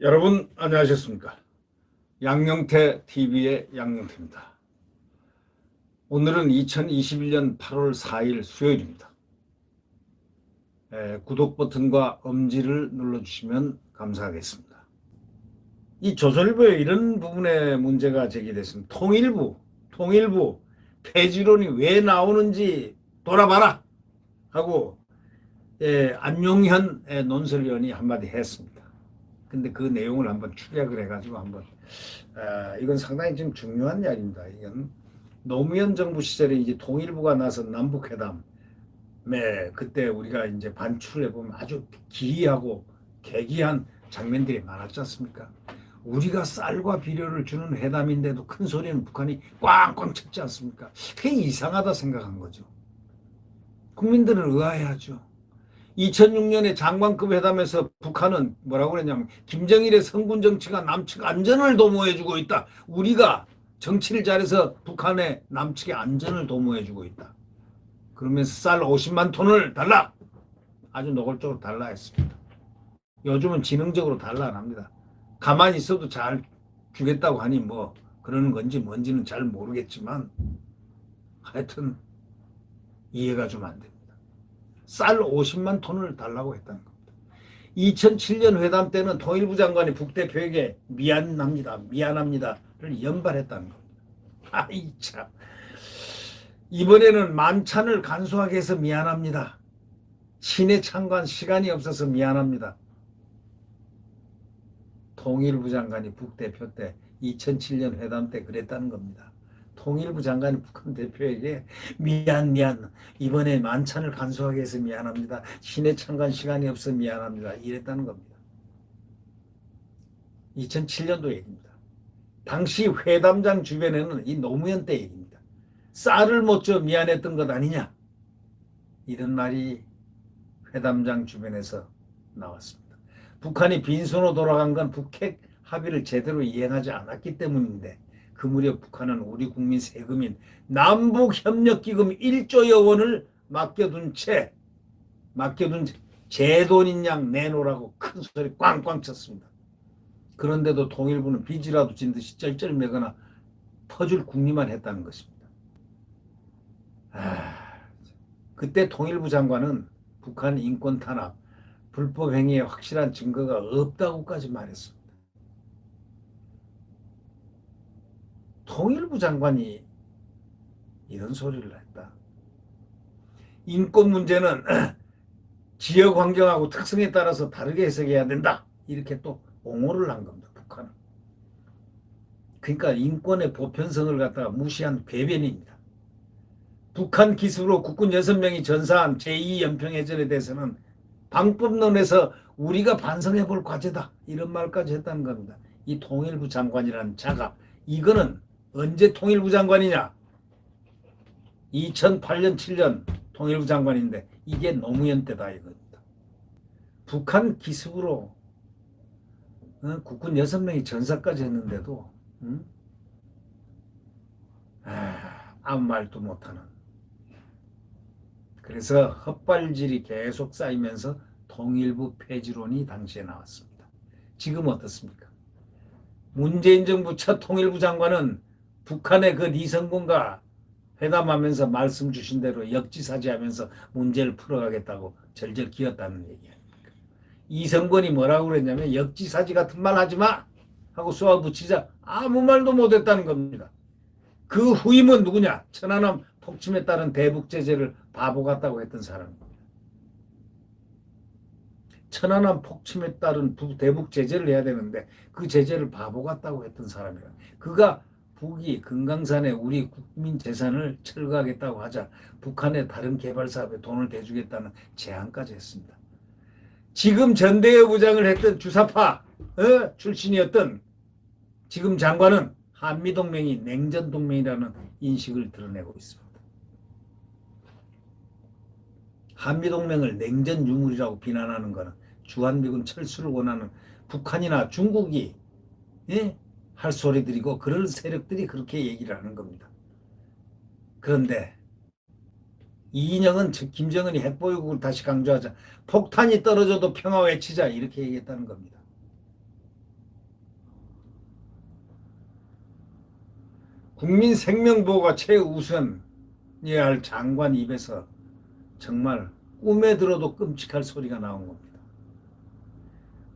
여러분 안녕하셨습니까? 양영태 TV의 양영태입니다. 오늘은 2021년 8월 4일 수요일입니다. 구독 버튼과 엄지를 눌러주시면 감사하겠습니다. 이 조선일보에 이런 부분에 문제가 제기됐습니다. 통일부 폐지론이 왜 나오는지 돌아봐라 하고 안용현 논설위원이 한마디 했습니다. 근데 그 내용을 한번 축약을 해가지고 이건 상당히 좀 중요한 이야기입니다. 이건 노무현 정부 시절에 이제 통일부가 나선 남북회담에 그때 우리가 이제 반출해 보면 아주 기이하고 괴기한 장면들이 많았지 않습니까? 우리가 쌀과 비료를 주는 회담인데도 큰 소리는 북한이 꽝꽝 쳤지 않습니까? 그게 이상하다 생각한 거죠. 국민들은 의아해하죠. 2006년에 장관급 회담에서 북한은 뭐라고 그랬냐면 김정일의 성군 정치가 남측 안전을 도모해주고 있다. 우리가 정치를 잘해서 북한의 남측의 안전을 도모해주고 있다. 그러면서 쌀 50만 톤을 달라. 아주 노골적으로 달라 했습니다. 요즘은 지능적으로 달라 안 합니다. 가만히 있어도 잘 주겠다고 하니 뭐 그러는 건지 뭔지는 잘 모르겠지만 하여튼 이해가 좀 안 됩니다. 쌀 50만 톤을 달라고 했다는 겁니다. 2007년 회담 때는 통일부 장관이 북대표에게 미안합니다를 연발했다는 겁니다. 아이 참. 이번에는 만찬을 간소하게 해서 미안합니다. 시내 참관 시간이 없어서 미안합니다. 통일부 장관이 북대표 때 2007년 회담 때 그랬다는 겁니다. 통일부 장관이 북한 대표에게 미안 이번에 만찬을 간소하게 해서 미안합니다. 시내 참관 시간이 없어 미안합니다. 이랬다는 겁니다. 2007년도 얘기입니다. 당시 회담장 주변에는 이 노무현 때 얘기입니다. 쌀을 못 줘 미안했던 것 아니냐 이런 말이 회담장 주변에서 나왔습니다. 북한이 빈손으로 돌아간 건 북핵 합의를 제대로 이행하지 않았기 때문인데 그 무렵 북한은 우리 국민 세금인 남북협력기금 1조여 원을 맡겨둔 제 돈인 양 내놓으라고 큰 소리 꽝꽝 쳤습니다. 그런데도 통일부는 빚이라도 진 듯이 쩔쩔매거나 퍼줄 궁리만 했다는 것입니다. 그때 통일부 장관은 북한 인권 탄압, 불법 행위에 확실한 증거가 없다고까지 말했습니다. 통일부 장관이 이런 소리를 했다. 인권 문제는 지역 환경하고 특성에 따라서 다르게 해석해야 된다. 이렇게 또 옹호를 한 겁니다. 북한은. 그러니까 인권의 보편성을 갖다가 무시한 궤변입니다. 북한 기술로 국군 6명이 전사한 제2연평해전에 대해서는 방법론에서 우리가 반성해 볼 과제다. 이런 말까지 했다는 겁니다. 이 통일부 장관이라는 자가 이거는 언제 통일부 장관이냐? 2008년 7년 통일부 장관인데 이게 노무현 때다 이겁니다. 북한 기습으로 국군 6명이 전사까지 했는데도 아무 말도 못하는. 그래서 헛발질이 계속 쌓이면서 통일부 폐지론이 당시에 나왔습니다. 지금 어떻습니까? 문재인 정부 첫 통일부 장관은 북한의 그 리성군과 회담하면서 말씀 주신 대로 역지사지하면서 문제를 풀어가겠다고 절절 기었다는 얘기입니다. 이성권이 뭐라고 그랬냐면 역지사지 같은 말 하지 마 하고 쏘아붙이자 아무 말도 못했다는 겁니다. 그 후임은 누구냐? 천안함 폭침에 따른 대북 제재를 바보 같다고 했던 사람입니다. 천안함 폭침에 따른 대북 제재를 해야 되는데 그 제재를 바보 같다고 했던 사람이라. 그가 북이 금강산에 우리 국민 재산을 철거하겠다고 하자 북한의 다른 개발 사업에 돈을 대주겠다는 제안까지 했습니다. 지금 전대회 부장을 했던 주사파 출신이었던 지금 장관은 한미동맹이 냉전동맹이라는 인식을 드러내고 있습니다. 한미동맹을 냉전 유물이라고 비난하는 것은 주한미군 철수를 원하는 북한이나 중국이 할 소리들이고 그런 세력들이 그렇게 얘기를 하는 겁니다. 그런데 이인영은 김정은이 핵보유국을 다시 강조하자 폭탄이 떨어져도 평화 외치자 이렇게 얘기했다는 겁니다. 국민 생명보호가 최우선이어야 할 장관 입에서 정말 꿈에 들어도 끔찍할 소리가 나온 겁니다.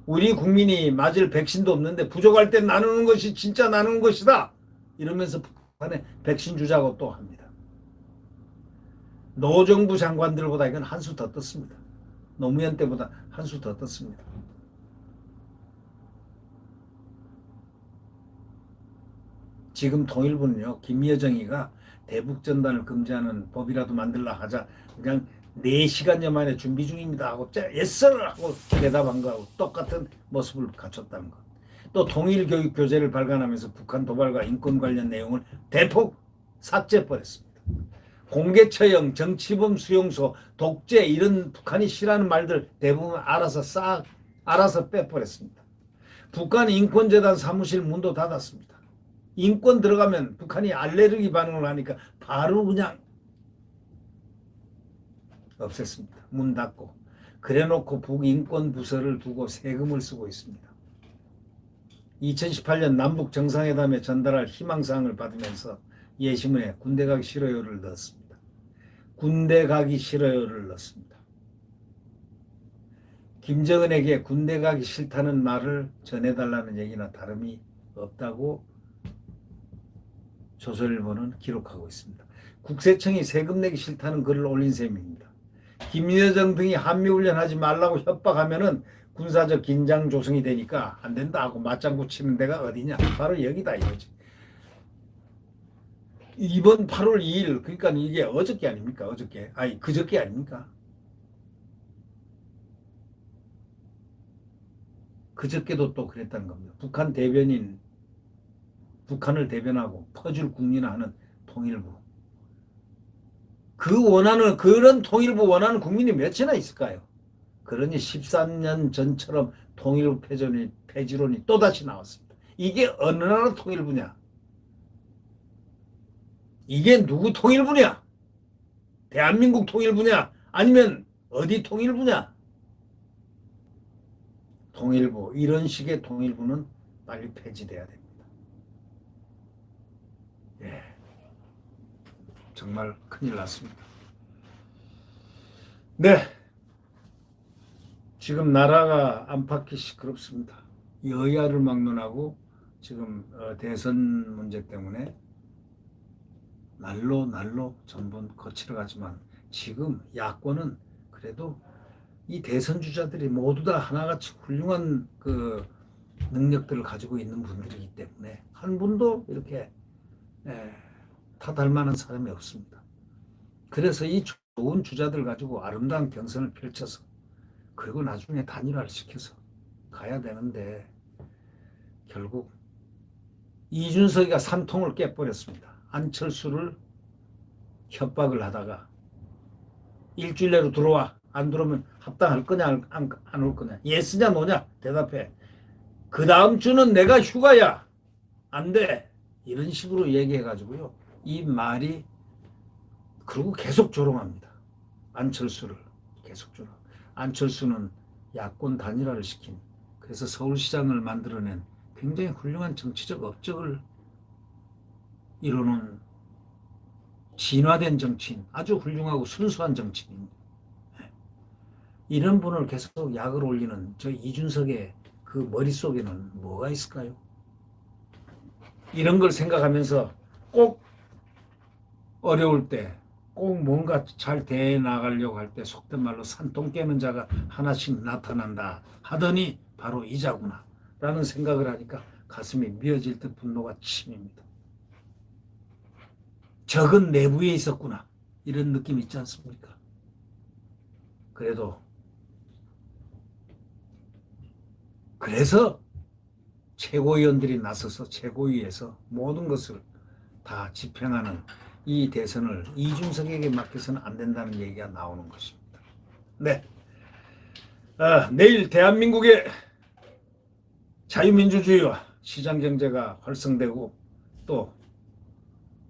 우리 국민이 맞을 백신도 없는데 부족할 때 나누는 것이 진짜 나누는 것이다. 이러면서 북한에 백신 주자고 또 합니다. 노정부 장관들보다 이건 한 수 더 떴습니다. 노무현 때보다 한 수 더 떴습니다. 지금 통일부는요, 김여정이가 대북전단을 금지하는 법이라도 만들라 하자 그냥 4시간여 만에 준비 중입니다 하고 예스를 하고 대답한 거하고 똑같은 모습을 갖췄다는 것. 또 통일교육 교재를 발간하면서 북한 도발과 인권 관련 내용을 대폭 삭제해버렸습니다. 공개처형, 정치범 수용소, 독재 이런 북한이 싫어하는 말들 대부분 알아서 빼버렸습니다. 북한 인권재단 사무실 문도 닫았습니다. 인권 들어가면 북한이 알레르기 반응을 하니까 바로 그냥 없앴습니다. 문 닫고. 그래놓고 북인권부서를 두고 세금을 쓰고 있습니다. 2018년 남북 정상회담에 전달할 희망사항을 받으면서 예시문에 군대 가기 싫어요를 넣었습니다. 군대 가기 싫어요를 넣었습니다. 김정은에게 군대 가기 싫다는 말을 전해달라는 얘기나 다름이 없다고 조선일보는 기록하고 있습니다. 국세청이 세금 내기 싫다는 글을 올린 셈입니다. 김여정 등이 한미훈련하지 말라고 협박하면은 군사적 긴장 조성이 되니까 안 된다 하고 맞장구 치는 데가 어디냐? 바로 여기다 이거지. 이번 8월 2일 그러니까 이게 어저께 아닙니까? 어저께 아니 그저께 아닙니까? 그저께도 또 그랬다는 겁니다. 북한 대변인 북한을 대변하고 퍼줄 국민화하는 통일부. 그런 통일부 원하는 국민이 몇이나 있을까요? 그러니 13년 전처럼 통일부 폐지론이 또다시 나왔습니다. 이게 어느 나라 통일부냐? 이게 누구 통일부냐? 대한민국 통일부냐? 아니면 어디 통일부냐? 통일부, 이런 식의 통일부는 빨리 폐지돼야 됩니다. 예, 정말 큰일 났습니다. 네, 지금 나라가 안팎이 시끄럽습니다. 여야를 막론하고 지금 대선 문제 때문에 날로 전번 거치러 가지만 지금 야권은 그래도 이 대선 주자들이 모두 다 하나같이 훌륭한 그 능력들을 가지고 있는 분들이기 때문에 한 분도 이렇게 탓할 만한 사람이 없습니다. 그래서 이 좋은 주자들 가지고 아름다운 경선을 펼쳐서 그리고 나중에 단일화를 시켜서 가야 되는데 결국 이준석이가 산통을 깨버렸습니다. 안철수를 협박을 하다가 일주일 내로 들어와. 안 들어오면 합당할 거냐 안 올 거냐. 예스냐 노냐 대답해. 그 다음 주는 내가 휴가야. 안 돼. 이런 식으로 얘기해가지고요. 이 말이 그리고 계속 조롱합니다. 안철수를 계속 조롱. 안철수는 야권 단일화를 시킨 그래서 서울시장을 만들어낸 굉장히 훌륭한 정치적 업적을 이루는 진화된 정치인, 아주 훌륭하고 순수한 정치인입니다. 이런 분을 계속 약을 올리는 저 이준석의 그 머릿속에는 뭐가 있을까요? 이런 걸 생각하면서 꼭 어려울 때, 꼭 뭔가 잘 대나가려고 할 때 속된 말로 산통 깨는 자가 하나씩 나타난다 하더니 바로 이자구나 라는 생각을 하니까 가슴이 미어질 듯 분노가 치밉니다. 적은 내부에 있었구나 이런 느낌 있지 않습니까? 그래서 최고위원들이 나서서 최고위에서 모든 것을 다 집행하는 이 대선을 이준석에게 맡겨서는 안 된다는 얘기가 나오는 것입니다. 네, 내일 대한민국의 자유민주주의와 시장경제가 활성되고 또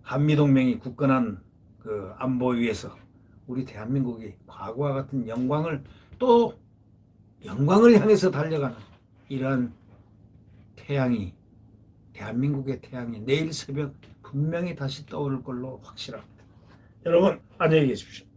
한미동맹이 굳건한 그 안보 위에서 우리 대한민국이 과거와 같은 영광을 향해서 달려가는 이러한 태양이 대한민국의 태양이 내일 새벽 분명히 다시 떠오를 걸로 확실합니다. 여러분 안녕히 계십시오.